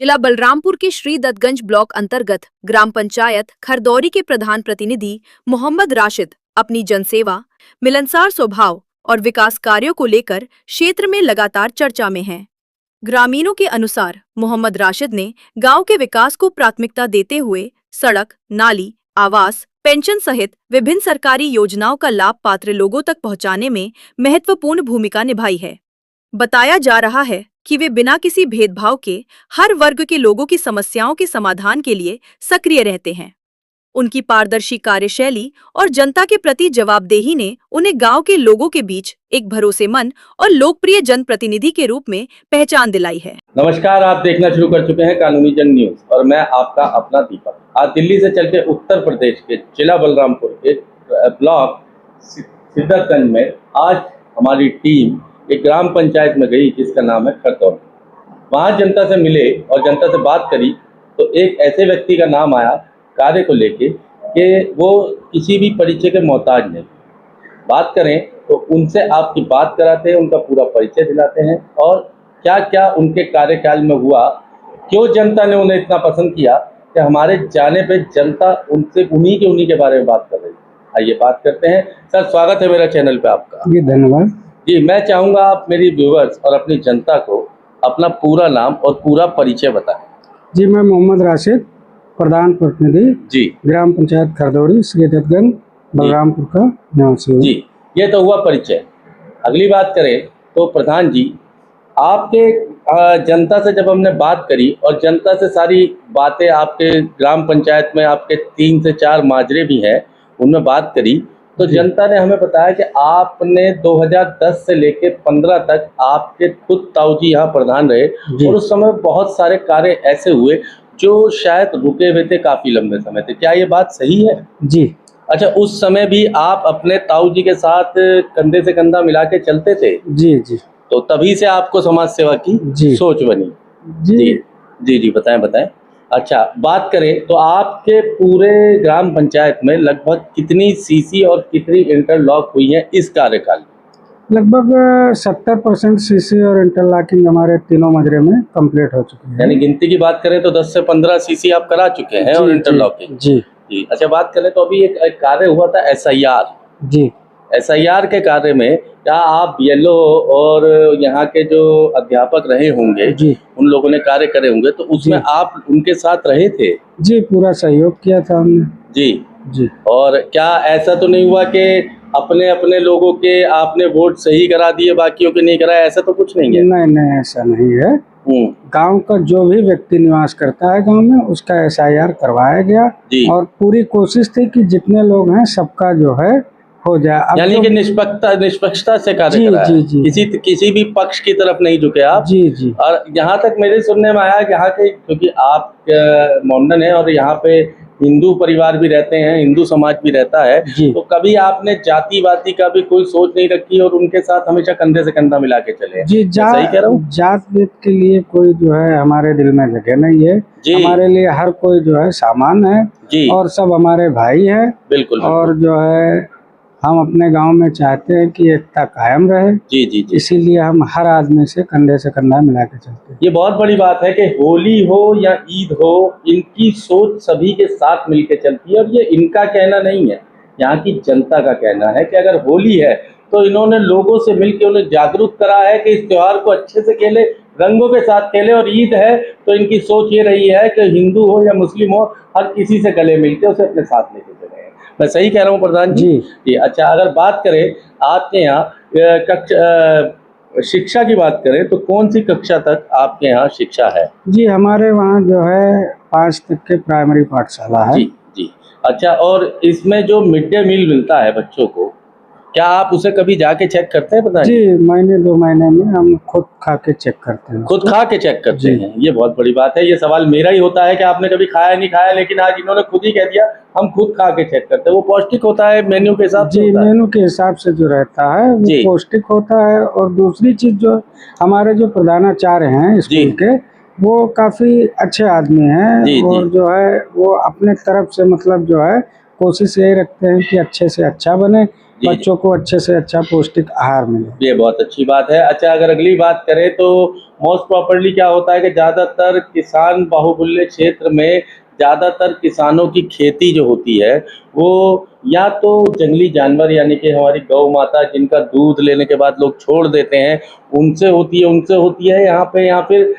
जिला बलरामपुर के श्री दत्तगंज ब्लॉक अंतर्गत ग्राम पंचायत खरदौरी के प्रधान प्रतिनिधि मोहम्मद राशिद अपनी जनसेवा, मिलनसार स्वभाव और विकास कार्यों को लेकर क्षेत्र में लगातार चर्चा में हैं। ग्रामीणों के अनुसार मोहम्मद राशिद ने गांव के विकास को प्राथमिकता देते हुए सड़क, नाली, आवास, पेंशन सहित विभिन्न सरकारी योजनाओं का लाभ पात्र लोगों तक पहुंचाने में महत्वपूर्ण भूमिका निभाई है। बताया जा रहा है कि वे बिना किसी भेदभाव के हर वर्ग के लोगों की समस्याओं के समाधान के लिए सक्रिय रहते हैं। उनकी पारदर्शी कार्यशैली और जनता के प्रति जवाबदेही ने उन्हें गांव के लोगों के बीच एक भरोसेमंद और लोकप्रिय जनप्रतिनिधि के रूप में पहचान दिलाई है। नमस्कार, आप देखना शुरू कर चुके हैं कानूनी जंग न्यूज और मैं आपका अपना दीपक। आज दिल्ली से चल के उत्तर प्रदेश के जिला बलरामपुर के ब्लॉक सिद्दतगंज में आज हमारी टीम एक ग्राम पंचायत में गई जिसका नाम है खरदौरी। वहाँ जनता से मिले और जनता से बात करी तो एक ऐसे व्यक्ति का नाम आया कार्य को लेके कि वो किसी भी परिचय के मोहताज नहीं। बात करें तो उनसे आपकी बात कराते हैं, उनका पूरा परिचय दिलाते हैं और क्या क्या उनके कार्यकाल में हुआ, क्यों जनता ने उन्हें इतना पसंद किया कि हमारे जाने पे जनता उनसे उन्हीं के बारे में बात कर रही है। आइए बात करते हैं। सर, स्वागत है मेरा चैनल पे आपका। जी धन्यवाद। जी, मैं चाहूँगा आप मेरी व्यूवर्स और अपनी जनता को अपना पूरा नाम और पूरा परिचय बताएं। जी, मैं मोहम्मद राशिद, प्रधान प्रतिनिधि जी, ग्राम पंचायत खरदौरी, श्री दत्तगंज, बलरामपुर का निवासी हूँ। जी, ये तो हुआ परिचय। अगली बात करें तो प्रधान जी, आपके जनता से जब हमने बात करी और जनता से सारी बातें आपके ग्राम पंचायत में आपके 3 से 4 माजरे भी हैं, उनमें बात करी तो जनता ने हमें बताया कि आपने 2010 से लेकर 15 तक आपके खुद ताऊ जी यहाँ प्रधान रहे और उस समय बहुत सारे कार्य ऐसे हुए जो शायद रुके हुए थे काफी लंबे समय थे। क्या ये बात सही है? जी। अच्छा, उस समय भी आप अपने ताऊ जी के साथ कंधे से कंधा मिला के चलते थे? जी जी। तो तभी से आपको समाज सेवा की सोच बनी? जी जी जी, बताएं। अच्छा, बात करें तो आपके पूरे ग्राम पंचायत में लगभग कितनी सीसी और कितनी इंटरलॉक हुई है इस कार्यकाल में? लगभग 70% सीसी और इंटरलॉकिंग हमारे तीनों मजरे में कंप्लीट हो चुकी है। यानी गिनती की बात करें तो 10 से 15 सीसी आप करा चुके हैं और इंटरलॉकिंग। जी जी। अच्छा, बात करें तो अभी एक कार्य हुआ था SIR। जी। SIR के कार्य में क्या आप BLO और यहाँ के जो अध्यापक रहे होंगे जी, उन लोगों ने कार्य करे होंगे, तो उसमें आप उनके साथ रहे थे? जी, पूरा सहयोग किया था हमने। जी जी। और क्या ऐसा तो नहीं हुआ कि अपने अपने लोगों के आपने वोट सही करा दिए, बाकियों के नहीं कराए? ऐसा तो कुछ नहीं है? नहीं, ऐसा नहीं है। गांव का जो भी व्यक्ति निवास करता है गांव में उसका SIR करवाया गया और पूरी कोशिश थी कि जितने लोग हैं सबका जो है हो जाए। यानी कि निष्पक्षता से कार्य करा है। किसी भी पक्ष की तरफ नहीं झुके आप? जी जी। और यहाँ तक मेरे सुनने में आया कि यहाँ के, क्योंकि आप मोमडन है और यहाँ पे हिंदू परिवार भी रहते हैं, हिंदू समाज भी रहता है, तो कभी आपने जातिवादी का भी कोई सोच नहीं रखी और उनके साथ हमेशा कंधे से कंधा मिला के चले? जी, सही कह रहा हूँ? जात वेद के लिए कोई जो है हमारे दिल में जगह नहीं है। हमारे लिए हर कोई जो है सामान है जी, और सब हमारे भाई है। बिल्कुल। और जो है हम अपने गांव में चाहते हैं कि एकता कायम रहे। जी जी जी। इसीलिए हम हर आदमी से कंधे से कंधा मिला के चलते हैं। ये बहुत बड़ी बात है कि होली हो या ईद हो, इनकी सोच सभी के साथ मिलकर चलती है और ये इनका कहना नहीं है, यहाँ की जनता का कहना है कि अगर होली है तो इन्होंने लोगों से मिलकर उन्हें जागरूक करा है कि इस त्योहार को अच्छे से खेले, रंगों के साथ खेले। और ईद है तो इनकी सोच ये रही है कि हिंदू हो या मुस्लिम हो, हर किसी से गले मिलते उसे अपने साथ लेके चले। मैं सही कह रहा हूँ प्रधान जी? जी। अच्छा, अगर बात करें आपके यहाँ शिक्षा की बात करें तो कौन सी कक्षा तक आपके यहाँ शिक्षा है? जी, हमारे वहाँ जो है 5 तक के प्राइमरी पाठशाला है। जी जी। अच्छा, और इसमें जो मिड डे मील मिलता है बच्चों को, क्या आप उसे कभी जाके चेक करते हैं प्रधान जी? महीने 2 महीने में हम खुद खा के चेक करते हैं। खुद खा के चेक करते हैं? ये बहुत बड़ी बात है। ये सवाल मेरा ही होता है कि आपने कभी खाया नहीं खाया, लेकिन आज इन्होंने खुद ही कह दिया हम खुद खा के चेक करते हैं। वो पौष्टिक होता है मेन्यू के हिसाब से? जी, मेन्यू के हिसाब से जो रहता है वो पौष्टिक होता है। और दूसरी चीज जो हमारे जो प्रधानाचार्य हैं स्कूल के, वो काफी अच्छे आदमी हैं और जो है वो अपने तरफ से मतलब जो है कोशिश यही रखते हैं कि अच्छे से अच्छा बने। बच्चों को अच्छे से अच्छा पौष्टिक आहार मिले। ये बहुत अच्छी बात है। अच्छा, अगर अगली बात करें तो मोस्ट प्रॉपर्ली क्या होता है कि ज़्यादातर किसान बाहुल्य क्षेत्र में ज़्यादातर किसानों की खेती जो होती है वो या तो जंगली जानवर यानी कि हमारी गौ माता जिनका दूध लेने के बाद लोग छोड़ देते हैं उनसे होती है या फिर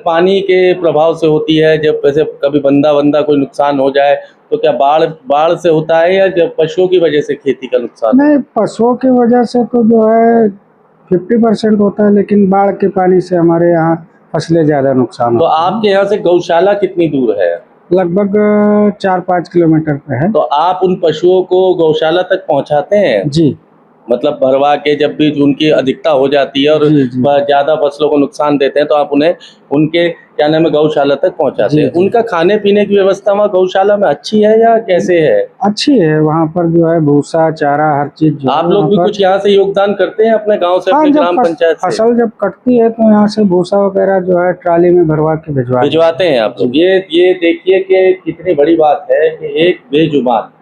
पानी के प्रभाव से होती है। जब वैसे कभी बंदा कोई नुकसान हो जाए तो क्या बाढ़ से होता है या जब पशुओं की वजह से खेती का नुकसान? नहीं, पशुओं की वजह से तो जो है 50% होता है, लेकिन बाढ़ के पानी से हमारे यहाँ फसलें ज़्यादा नुकसान तो होता है। आपके यहाँ से गौशाला कितनी दूर है? लगभग 4-5 किलोमीटर पे है। तो आप उन पशुओं को गौशाला तक पहुँचाते हैं? जी मतलब भरवा के जब भी उनकी अधिकता हो जाती है और जी जी ज़्यादा फसलों को नुकसान देते हैं तो आप उन्हें उनके क्या नाम है गौशाला तक पहुँचाते जी हैं। जी उनका खाने पीने की व्यवस्था वहाँ गौशाला में अच्छी है या कैसे है? अच्छी है। वहाँ पर जो है भूसा चारा हर चीज जो है आप लोग वहाँ भी पर। कुछ यहाँ से योगदान करते हैं अपने गांव से, हाँ, अपनी जब ग्राम पंचायत से? फसल जब कटती है तो यहाँ से भूसा वगैरह जो है ट्राली में भरवा के भिजवाते हैं आप लोग। ये देखिए कि कितनी बड़ी बात है कि एक बेजुबान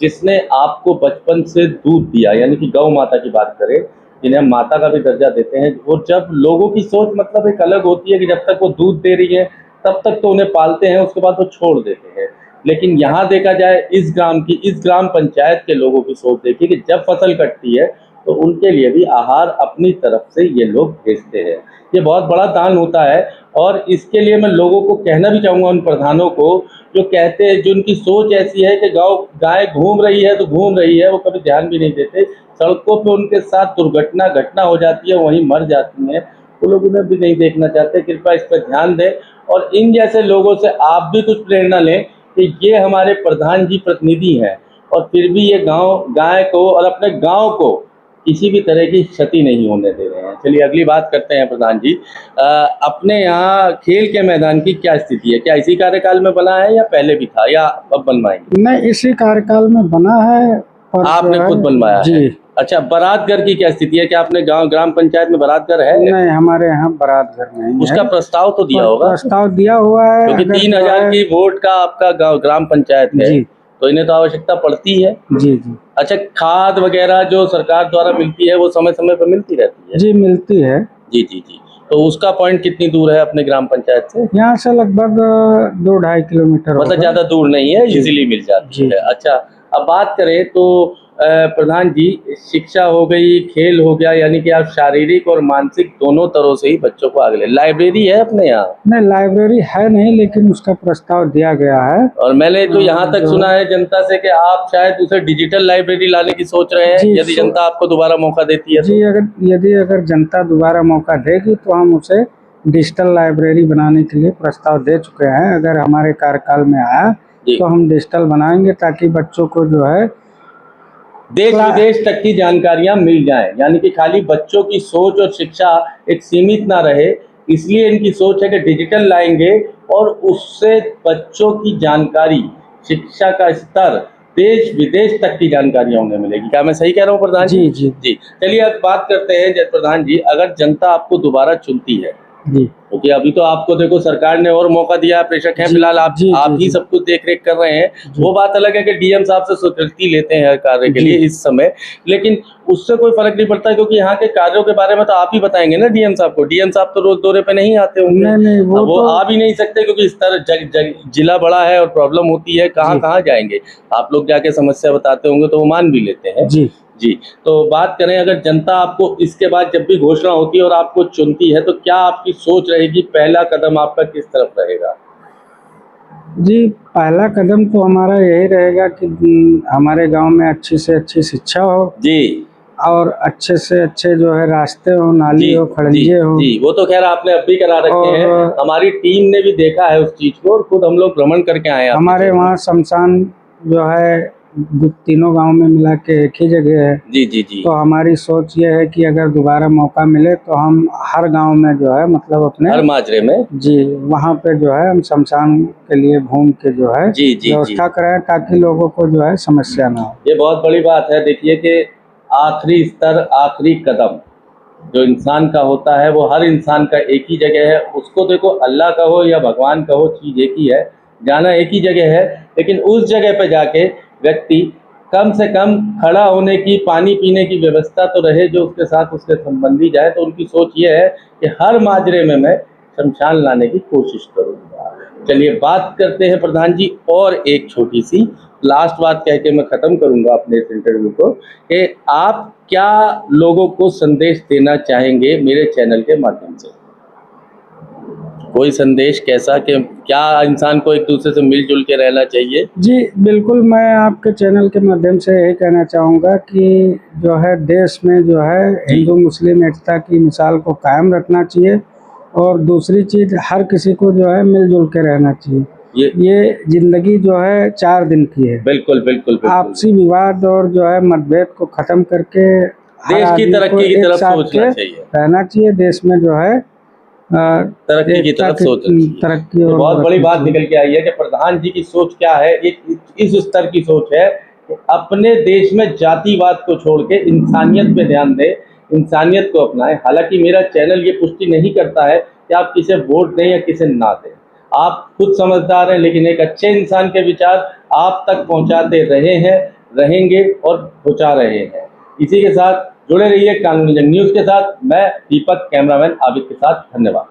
जिसने आपको बचपन से दूध दिया यानी कि गौ माता की बात करें जिन्हें हम माता का भी दर्जा देते हैं, वो जब लोगों की सोच मतलब एक अलग होती है कि जब तक वो दूध दे रही है तब तक तो उन्हें पालते हैं, उसके बाद वो छोड़ देते हैं। लेकिन यहाँ देखा जाए इस ग्राम पंचायत के लोगों की सोच देखिए कि जब फसल कटती है तो उनके लिए भी आहार अपनी तरफ से ये लोग भेजते हैं। ये बहुत बड़ा दान होता है और इसके लिए मैं लोगों को कहना भी चाहूँगा उन प्रधानों को जो कहते हैं, जिनकी सोच ऐसी है कि गाय घूम रही है तो घूम रही है, वो कभी ध्यान भी नहीं देते। सड़कों पे उनके साथ घटना हो जाती है, वहीं मर जाती हैं, वो लोग उन्हें भी नहीं देखना चाहते। कृपया इस पर ध्यान दें और इन जैसे लोगों से आप भी कुछ प्रेरणा लें कि ये हमारे प्रधान जी प्रतिनिधि हैं और फिर भी ये गाय को और अपने गाँव को किसी भी तरह की क्षति नहीं होने दे रहे हैं। चलिए अगली बात करते हैं प्रधान जी। अपने यहाँ खेल के मैदान की क्या स्थिति है? क्या इसी कार्यकाल में बना है या पहले भी था या अब बनवाएंगे? नहीं, इसी कार्यकाल में बना है। पर आपने खुद बनवाया जी है? अच्छा, बारात घर की क्या स्थिति है? क्या आपने ग्राम पंचायत में बारात घर है? नहीं, हमारे यहाँ बारात घर नहीं उसका है। प्रस्ताव तो दिया होगा? प्रस्ताव दिया हुआ है क्योंकि 3000 की वोट का आपका ग्राम पंचायत है जी तो इन्हें तो आवश्यकता पड़ती है। जी जी अच्छा, खाद वगैरह जो सरकार द्वारा मिलती है वो समय समय पर मिलती रहती है? जी मिलती है। जी जी जी। तो उसका पॉइंट कितनी दूर है अपने ग्राम पंचायत से? यहाँ से लगभग 2-2.5 किलोमीटर मतलब ज्यादा दूर नहीं है, इजीली मिल जाती है। अच्छा, अब बात करें तो प्रधान जी, शिक्षा हो गई, खेल हो गया, यानी कि आप शारीरिक और मानसिक दोनों तरह से ही बच्चों को आगे ले। लाइब्रेरी है अपने यहाँ? नहीं, लाइब्रेरी है नहीं, लेकिन उसका प्रस्ताव दिया गया है। और मैंने तो यहाँ तक सुना है जनता से कि आप शायद उसे डिजिटल लाइब्रेरी लाने की सोच रहे हैं यदि जनता आपको दोबारा मौका देती है जी। अगर जनता दोबारा मौका देगी तो हम उसे डिजिटल लाइब्रेरी बनाने के लिए प्रस्ताव दे चुके हैं। अगर हमारे कार्यकाल में आया तो हम डिजिटल बनाएंगे ताकि बच्चों को जो है देश विदेश तक की जानकारियां मिल जाएं, यानी कि खाली बच्चों की सोच और शिक्षा एक सीमित ना रहे। इसलिए इनकी सोच है कि डिजिटल लाएंगे और उससे बच्चों की जानकारी, शिक्षा का स्तर, देश विदेश तक की जानकारियां उन्हें मिलेगी। क्या मैं सही कह रहा हूं प्रधान जी? जी जी। चलिए अब बात करते हैं जय प्रधान जी, अगर जनता आपको दोबारा चुनती है जी, क्योंकि अभी तो आपको देखो सरकार ने और मौका दिया, प्रेषक हैं फिलहाल आप ही सब कुछ देख रेख कर रहे हैं। वो बात अलग है कि डीएम साहब से स्वीकृति लेते हैं हर कार्य के लिए इस समय, लेकिन उससे कोई फर्क नहीं पड़ता क्योंकि यहाँ के कार्यों के बारे में तो आप ही बताएंगे ना डीएम साहब को। डीएम साहब तो रोज दौरे पे नहीं आते होंगे। नहीं, वो आ भी नहीं सकते क्योंकि इस तरह जिला बड़ा है और प्रॉब्लम होती है, कहाँ जाएंगे। आप लोग जाके समस्या बताते होंगे तो वो मान भी लेते हैं। जी। तो बात करें, अगर जनता आपको इसके बाद जब भी घोषणा होती है और आपको चुनती है तो क्या आपकी सोच रहेगी, पहला कदम आपका किस तरफ रहेगा? जी, पहला कदम तो हमारा यही रहेगा कि हमारे गांव में अच्छी से अच्छी शिक्षा हो जी, और अच्छे से अच्छे जो है रास्ते हो, नाली हो, खड़ंजे हो। जी, वो तो खैर आपने अब भी करा रखे हैं। हमारी टीम ने भी देखा है उस चीज को और खुद हम लोग भ्रमण करके आए हैं। हमारे वहाँ शमशान जो है तीनों गांव में मिला के एक ही जगह है। जी जी जी। तो हमारी सोच ये है कि अगर दोबारा मौका मिले तो हम हर गांव में जो है मतलब अपने हर माजरे में जी वहाँ पे जो है हम शमशान के लिए घूम के जो है व्यवस्था कराएं ताकि लोगों को जो है समस्या ना हो। ये बहुत बड़ी बात है। देखिए कि आखिरी स्तर, आखिरी कदम जो इंसान का होता है वो हर इंसान का एक ही जगह है। उसको देखो अल्लाह कहो या भगवान कहो, चीज़ एक ही है, जाना एक ही जगह है, लेकिन उस जगह पे जाके व्यक्ति कम से कम खड़ा होने की, पानी पीने की व्यवस्था तो रहे, जो उसके साथ उसके संबंधी जाए। तो उनकी सोच ये है कि हर माजरे में मैं शमशान लाने की कोशिश करूँगा। चलिए बात करते हैं प्रधान जी, और एक छोटी सी लास्ट बात कह के मैं ख़त्म करूँगा अपने इस इंटरव्यू को, कि आप क्या लोगों को संदेश देना चाहेंगे मेरे चैनल के माध्यम से? कोई संदेश कैसा, कि क्या इंसान को एक दूसरे से मिलजुल के रहना चाहिए? जी बिल्कुल, मैं आपके चैनल के माध्यम से यही कहना चाहूँगा कि जो है देश में जो है हिंदू मुस्लिम एकता की मिसाल को कायम रखना चाहिए, और दूसरी चीज़ हर किसी को जो है मिलजुल के रहना चाहिए। ये जिंदगी जो है 4 दिन की है। बिल्कुल बिल्कुल बिल्कुल। आपसी विवाद और जो है मतभेद को खत्म करके देश की तरक्की की तरफ सोचना चाहिए, रहना चाहिए। देश में जो है तरक्की की तरफ सोचना चाहिए। तरक्की। और बहुत बड़ी बात निकल के आई है कि प्रधान जी की सोच क्या है, इस स्तर की सोच है कि अपने देश में जातिवाद को छोड़ के इंसानियत पे ध्यान दें, इंसानियत को अपनाएं। हालांकि मेरा चैनल ये पुष्टि नहीं करता है कि आप किसे वोट दें या किसे ना दें, आप खुद समझदार हैं, लेकिन एक अच्छे इंसान के विचार आप तक पहुंचाते रहे हैं, रहेंगे और पहुंचा रहे हैं। इसी के साथ जुड़े रहिए कानूनी जंग न्यूज़ के साथ। मैं दीपक, कैमरामैन आबिद के साथ। धन्यवाद।